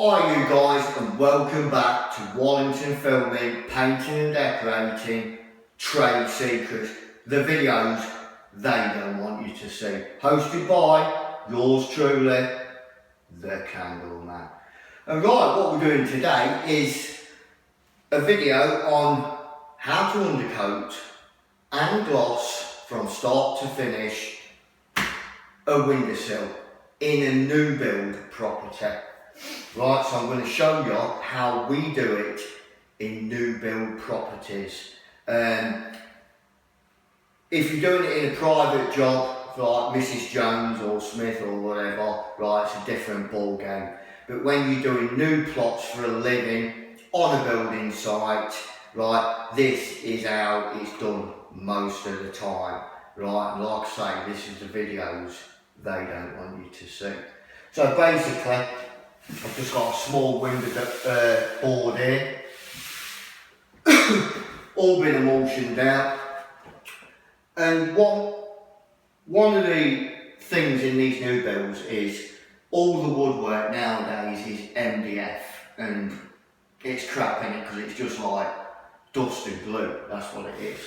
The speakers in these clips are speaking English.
Hi you guys, and welcome back to Wallingtonfilming, painting and decorating, trade secrets, the videos they don't want you to see. Hosted by yours truly, the Candle Man. And right, what we're doing today is a video on how to undercoat and gloss from start to finish a windowsill in a new build property. Right, so I'm going to show you how we do it in new build properties. If you're doing it in a private job, like Mrs. Jones or Smith or whatever, right, it's a different ball game. But when you're doing new plots for a living on a building site, right, this is how it's done most of the time. Right, and like I say, this is the videos they don't want you to see. So basically, I've just got a small window board here, all been emulsioned out. And one of the things in these new builds is all the woodwork nowadays is MDF, and it's crap in it because it's just like dust and glue, that's what it is.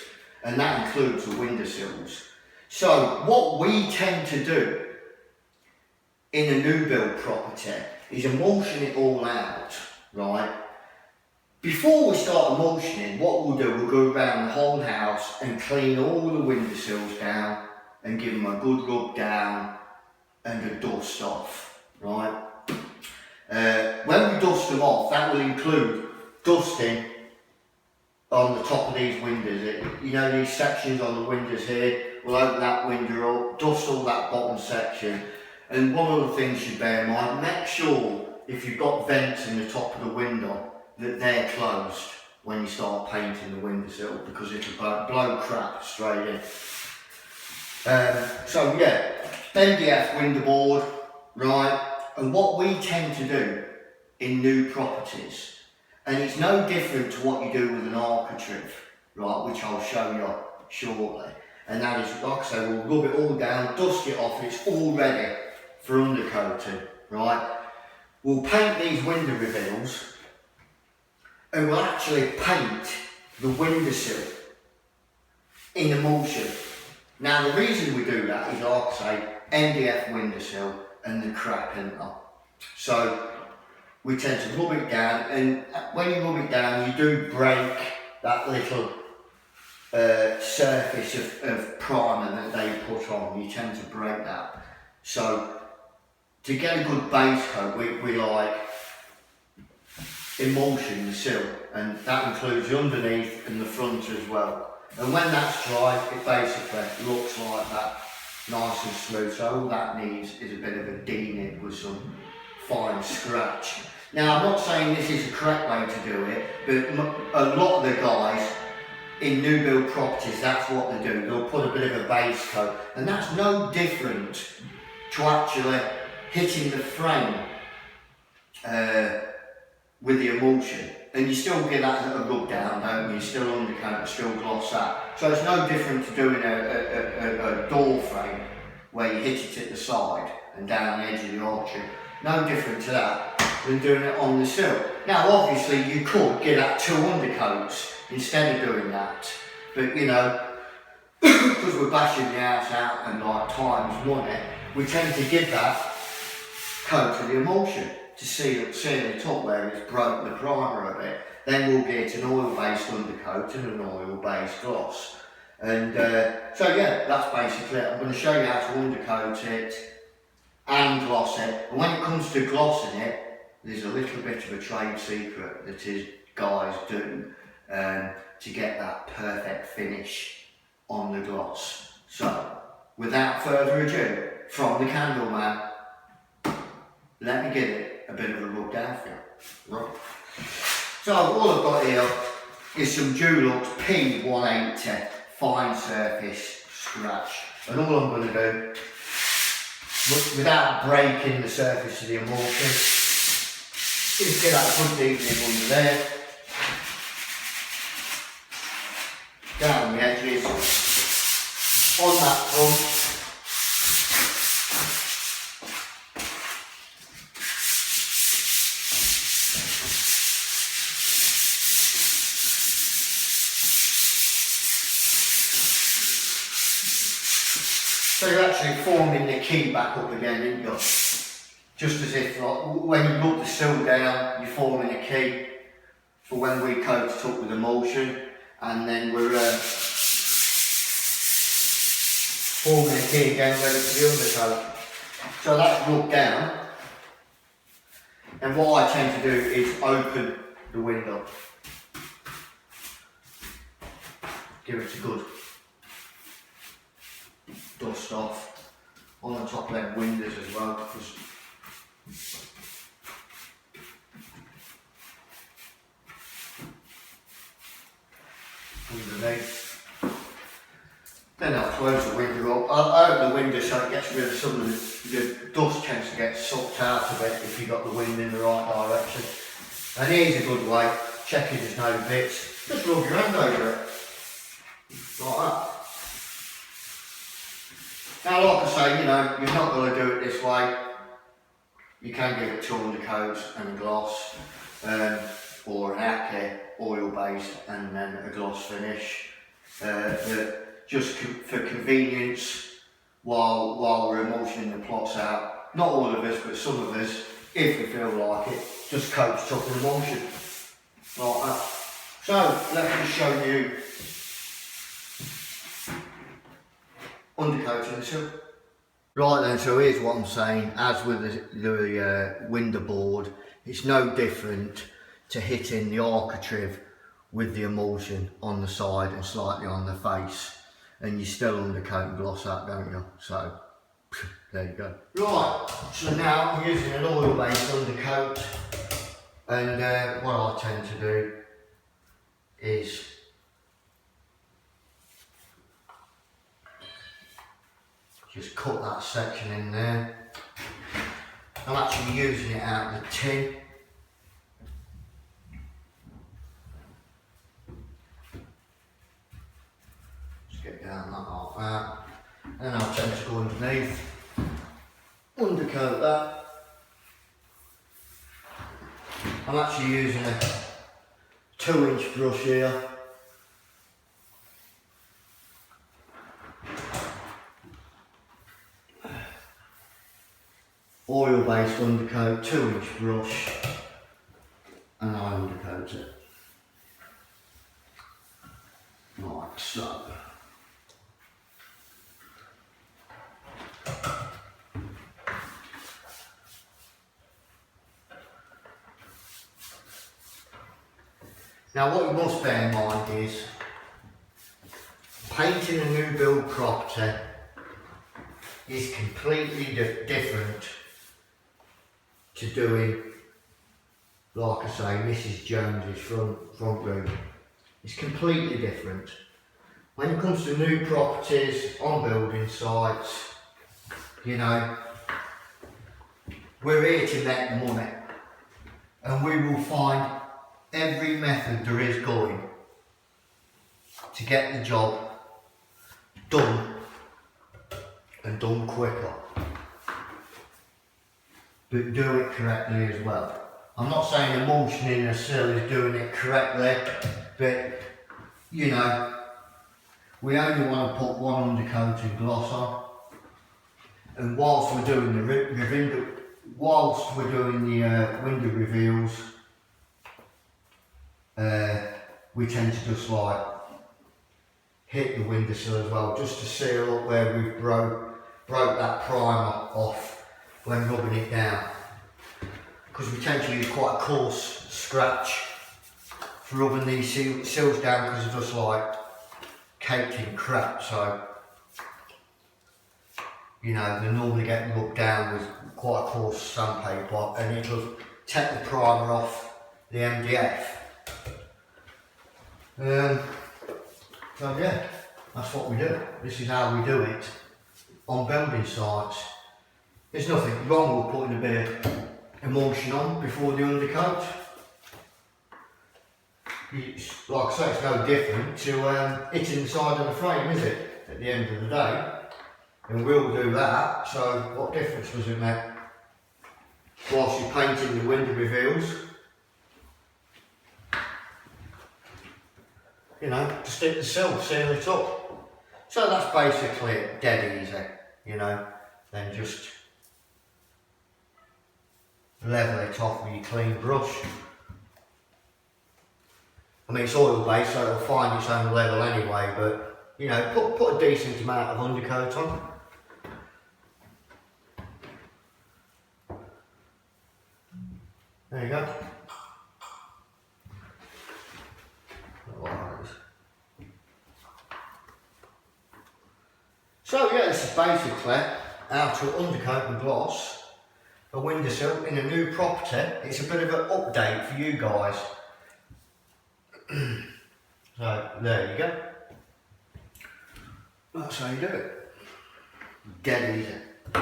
And that includes the windowsills. So what we tend to do in a new build property is emulsion it all out, right? Before we start emulsioning, what we'll do, we'll go around the whole house and clean all the windowsills down and give them a good rub down and a dust off, right? When we dust them off, that will include dusting on the top of these windows. You know these sections on the windows here, we'll open that window up, dust all that bottom section. And one of the things you bear in mind, make sure if you've got vents in the top of the window that they're closed when you start painting the windowsill, because it'll blow crap straight in. So yeah, MDF window board, right? And what we tend to do in new properties, and it's no different to what you do with an architrave, right, which I'll show you shortly. And that is, like I say, we'll rub it all down, dust it off, it's all ready for undercoating, right? We'll paint these window reveals and we'll actually paint the windowsill in emulsion. Now the reason we do that is, like I say, MDF windowsill and the crap in there. So we tend to rub it down, and when you rub it down you do break that little surface of primer that they put on. You tend to break that. So to get a good base coat, we like emulsion the sill, and that includes the underneath and the front as well. And when that's dry, it basically looks like that, nice and smooth. So all that needs is a bit of a denib with some fine scratch. Now I'm not saying this is the correct way to do it, but a lot of the guys in new build properties, that's what they do. They'll put a bit of a base coat, and that's no different to actually hitting the frame with the emulsion, and you still get that a rub down, don't you? You still undercoat, still gloss that. So it's no different to doing a door frame where you hit it at the side and down the edge of the arching. No different to that than doing it on the sill. Now obviously you could get that 2 undercoats instead of doing that, but you know, because we're bashing the house out and like time's money, we tend to give that coat of the emulsion to seal the top where it's broke the primer a bit. Then we'll get an oil-based undercoat and an oil-based gloss. And so yeah, that's basically it. I'm going to show you how to undercoat it and gloss it. And when it comes to glossing it, there's a little bit of a trade secret that is guys do to get that perfect finish on the gloss. So without further ado, from the Candle Man, let me give it a bit of a rub down for you. Right. So all I've got here is some Dulux P180 fine surface scratch, and all I'm going to do, without breaking the surface of the emulsion, is get that good deep nib under there, down the edges, on that front. So you're actually forming the key back up again, aren't you? Just as if like, when you put the sill down, you're forming a key for when we coat it up with emulsion, and then we're forming a key again ready for the undercoat. So that's rubbed down, and what I tend to do is open the window. Give it a good dust off on the top of them windows as well, because underneath. Then I'll close the window up. I'll open the window so it gets rid of some of the dust tends to get sucked out of it if you've got the wind in the right direction. And here's a good way, checking there's no bits. Just rub your hand over it. Like that. Now like I say, you know, you're not going to do it this way. You can give it 2 undercoats and a gloss, or an acne oil based and then a gloss finish. Just for convenience, while we're emulsioning the plots out. Not all of us, but some of us, if we feel like it, just coat it up with emulsion. Like that. So, let me just show you undercoating the sill. Right then, so here's what I'm saying. As with the window board, it's no different to hitting the architrave with the emulsion on the side and slightly on the face, and you still undercoat and gloss that, don't you? So there you go. Right, so now I'm using an oil-based undercoat, and what I tend to do is just cut that section in there. I'm actually using it out of the tin. Get down that half out, and I'll tend to go underneath, undercoat that. I'm actually using a 2-inch brush here. Oil based undercoat, 2-inch brush, and I undercoat it. Like so. Now what you must bear in mind is, painting a new build property is completely different to doing, like I say, Mrs. Jones's front room. It's completely different. When it comes to new properties, on building sites, you know, we're here to make money, and we will find every method there is going to get the job done, and done quicker, but do it correctly as well. I'm not saying emulsioning a sill is doing it correctly, but you know, we only want to put 1 undercoating gloss on, and whilst we're doing the window reveals, we tend to just like hit the windowsill as well, just to seal up where we've broke that primer off when rubbing it down, because we tend to use quite a coarse scratch for rubbing these sills down, because they're just like caked in crap. So you know, they normally get rubbed down with quite a coarse sandpaper, and it'll take the primer off the MDF. So yeah, that's what we do. This is how we do it on building sites. There's nothing wrong with putting a bit of emulsion on before the undercoat. It's, like I say, it's no different to hitting the side of the frame, is it, at the end of the day? And we'll do that, so what difference does it make? Whilst you're painting the window reveals, you know, just hit the sill, seal it up. So that's basically it, dead easy. you know, then just level it off with your clean brush. I mean, it's oil based, so it'll find its own level anyway, but you know, put a decent amount of undercoat on. There you go. So yeah, this is basically how to undercoat and gloss a windowsill in a new property. It's a bit of an update for you guys. So there you go. That's how you do it. Dead easy.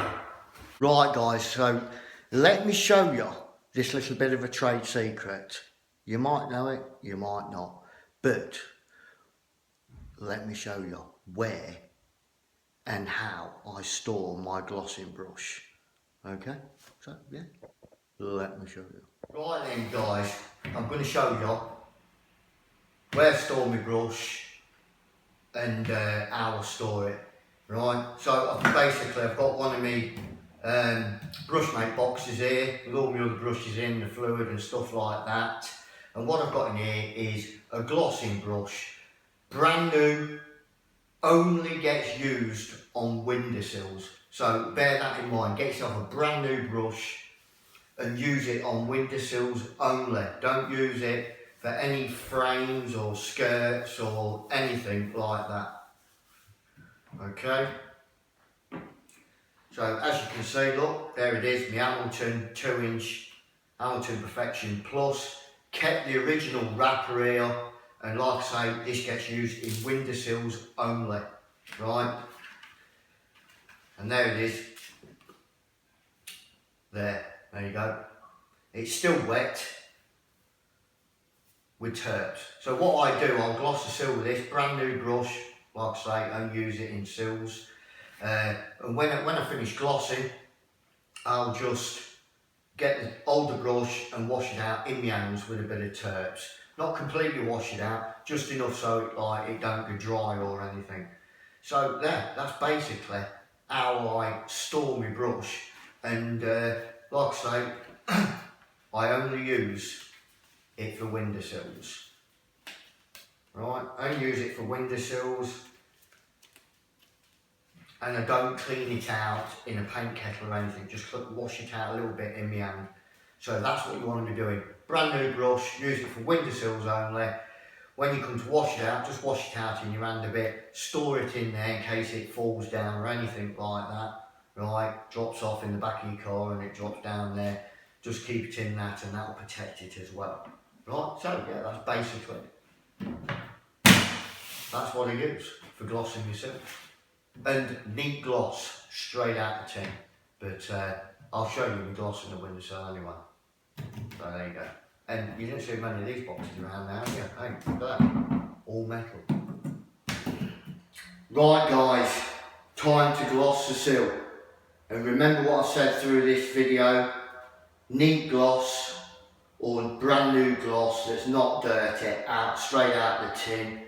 Right guys, so let me show you this little bit of a trade secret. You might know it, you might not, but let me show you where and how I store my glossing brush. Okay, so yeah, let me show you. Right then guys, I'm going to show you where I store my brush and how I store it. Right, so basically I've got one of my brushmate boxes here with all my other brushes in, the fluid and stuff like that. And what I've got in here is a glossing brush, brand new, only gets used on windowsills. So bear that in mind, get yourself a brand new brush and use it on windowsills only. Don't use it for any frames or skirts or anything like that. Okay, so as you can see, look, there it is, my Hamilton 2-inch Hamilton Perfection Plus. Kept the original wrapper here, and like I say, this gets used in windowsills only, right? And there it is. There you go. It's still wet with terps. So what I do, I'll gloss the sill with this brand new brush. Like I say, I don't use it in sills. And when I finish glossing, I'll just hold the brush and wash it out in my hands with a bit of terps. Not completely wash it out, just enough so it don't go dry or anything. So that's basically how I store my brush. And like I say, I only use it for windowsills. Right, I only use it for windowsills, and I don't clean it out in a paint kettle or anything, just wash it out a little bit in my hand. So that's what you want to be doing. Brand new brush, use it for windowsills only. When you come to wash it out, just wash it out in your hand a bit, store it in there in case it falls down or anything like that. Right, drops off in the back of your car and it drops down there. Just keep it in that and that will protect it as well. Right, so yeah, that's basically that's what I use for glossing myself. And neat gloss straight out the tin. But I'll show you my gloss in the windowsill anyway. So there you go. And you didn't see many of these boxes around now, have you? Hey, look at that. All metal. Right guys, time to gloss the sill. And remember what I said through this video. Neat gloss or brand new gloss that's not dirty, straight out the tin.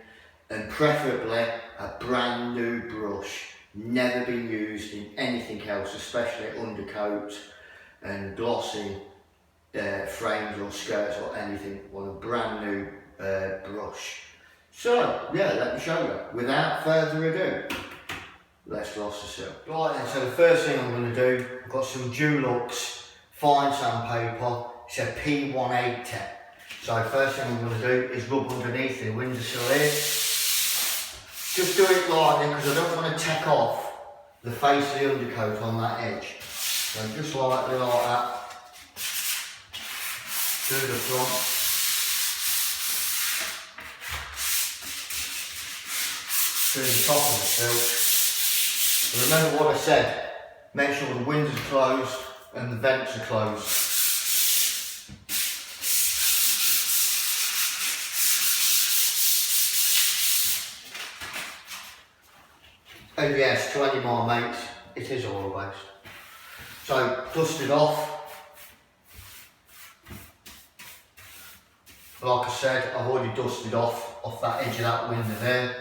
And preferably a brand new brush, never been used in anything else, especially undercoat and glossing frames or skirts or anything. Want a brand new brush. So yeah, let me show you. Without further ado, let's gloss the sill. Right then, so the first thing I'm going to do, I've got some Dulux fine sandpaper. It's a P180. So first thing I'm going to do is rub underneath the windowsill here. Just do it lightly because I don't want to take off the face of the undercoat on that edge. So just lightly like that. Do the front. Do the top of the sill. And remember what I said, make sure the windows are closed and the vents are closed. And yes, to any of my mates, it is oil based. So dust it off. Like I said, I've already dusted off that edge of that window there.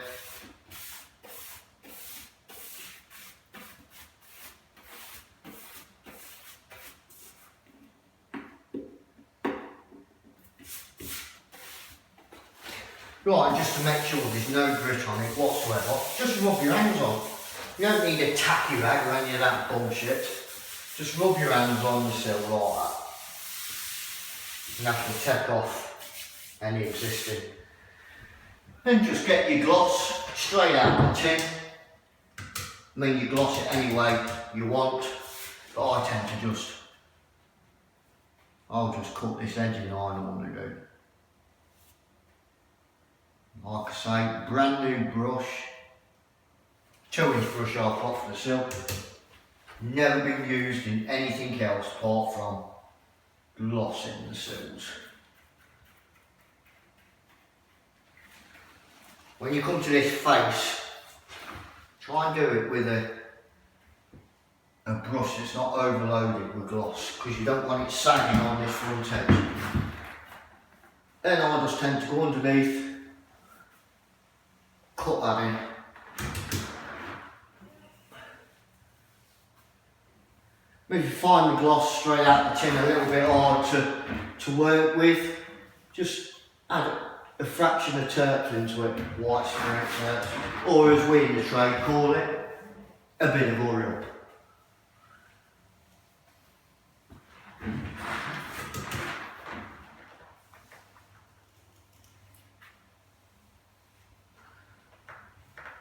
Right, and just to make sure there's no grit on it whatsoever, just rub your hands on. You don't need a tacky rag or any of that bullshit. Just rub your hands on the sill like that. And that will take off any existing. Then just get your gloss straight out the tin. I mean, you gloss it any way you want, but I tend to I'll just cut this edge in I normally do. Like I say, brand new brush, 2-inch brush I've got for the sill. Never been used in anything else apart from glossing the sills. When you come to this face, try and do it with a brush that's not overloaded with gloss, because you don't want it sagging on this front edge. Then I just tend to go underneath, cut that in. If you find the gloss straight out the tin a little bit hard to work with, just add a fraction of turp into it, white spirit, or as we in the trade call it, a bit of oil.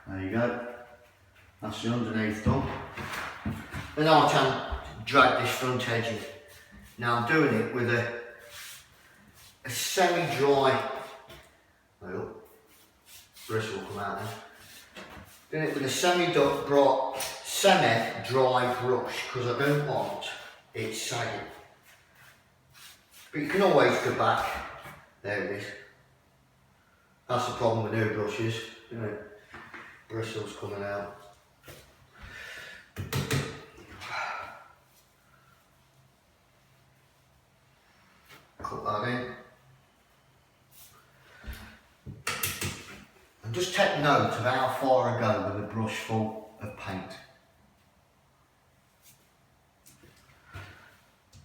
There you go, that's the underneath done. Then I can drag this front edge in. Now I'm doing it with a semi-dry, well, bristle will come out then. Doing it with a semi-dry brush, because I don't want it sagging. But you can always go back. There it is. That's the problem with new brushes, isn't it? Bristles coming out. Cut that in. And just take note of how far I go with a brush full of paint.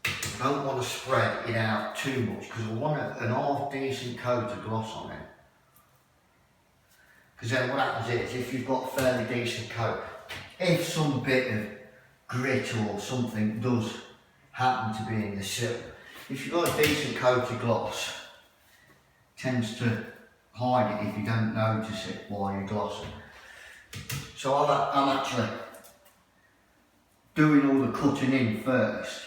I don't want to spread it out too much because I want an half decent coat of gloss on it. Because then what happens is, if you've got a fairly decent coat, if some bit of grit or something does happen to be in the sill, if you've got a decent coat of gloss, it tends to hide it if you don't notice it while you're glossing. So I'm actually doing all the cutting in first.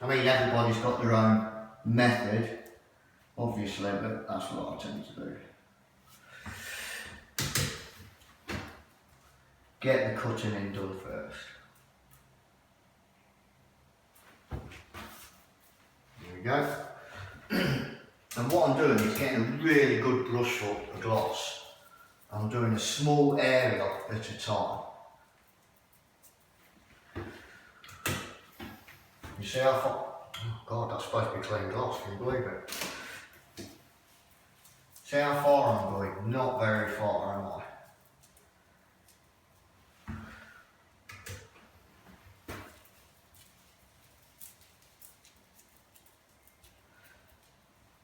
I mean, everybody's got their own method, obviously, but that's what I tend to do. Get the cutting in done first. There we go. And what I'm doing is getting a really good brush full of gloss. I'm doing a small area at a time. You see how far? Oh God, that's supposed to be clean gloss, can you believe it? See how far I'm going? Not very far, am I?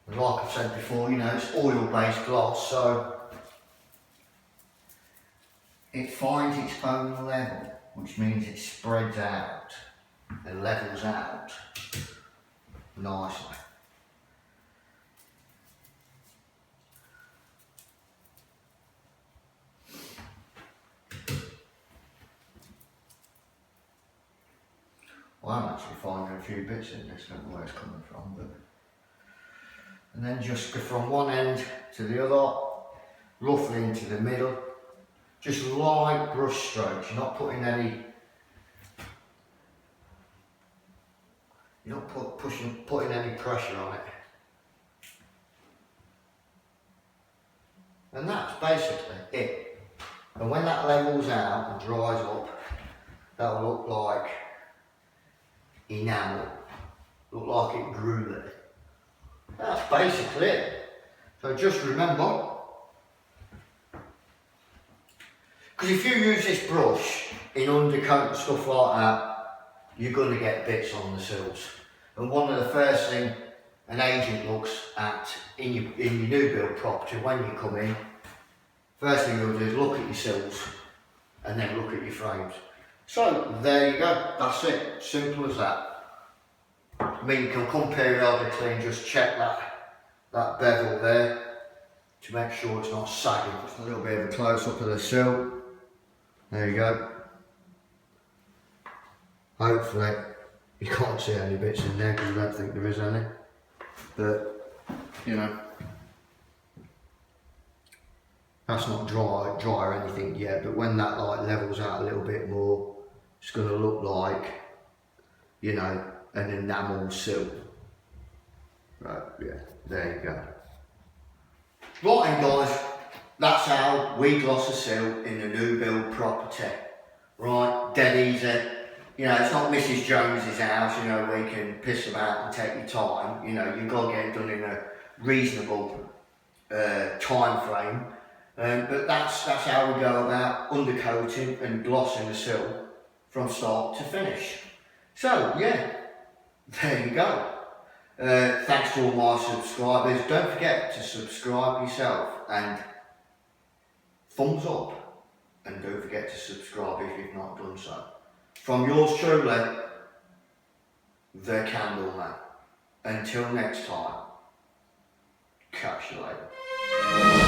Like I've said before, you know, it's oil-based gloss, so it finds its own level, which means it spreads out and levels out nicely. Well, I'm actually finding a few bits in this, I don't know where it's coming from, but. And then just go from one end to the other, roughly into the middle. Just light brush strokes, you're not putting any, you're not putting any pressure on it. And that's basically it. And when that levels out and dries up, that'll look like enamel, look like it grew there. That's basically it. So just remember, because if you use this brush in undercoat and stuff like that, you're going to get bits on the sills. And one of the first things an agent looks at in your new build property when you come in. First thing you'll do is look at your sills and then look at your frames. So there you go, that's it, simple as that. I mean, you can come periodically and just check that bevel there to make sure it's not sagging. Just a little bit of a close up of the sill. There you go. Hopefully you can't see any bits in there because I don't think there is any. But, you know, that's not dry or anything yet, but when that light levels out a little bit more, it's going to look like, you know, an enamel sill. Right, yeah, there you go. Right then guys, that's how we gloss a sill in the new build property. Right, dead easy. You know, it's not Mrs. Jones's house, you know, where you can piss about and take your time. You know, you've got to get it done in a reasonable time frame. But that's how we go about undercoating and glossing the sill from start to finish. So yeah, there you go. Thanks to all my subscribers. Don't forget to subscribe yourself and thumbs up, and don't forget to subscribe if you've not done so. From yours truly, the Candleman. Until next time, catch you later.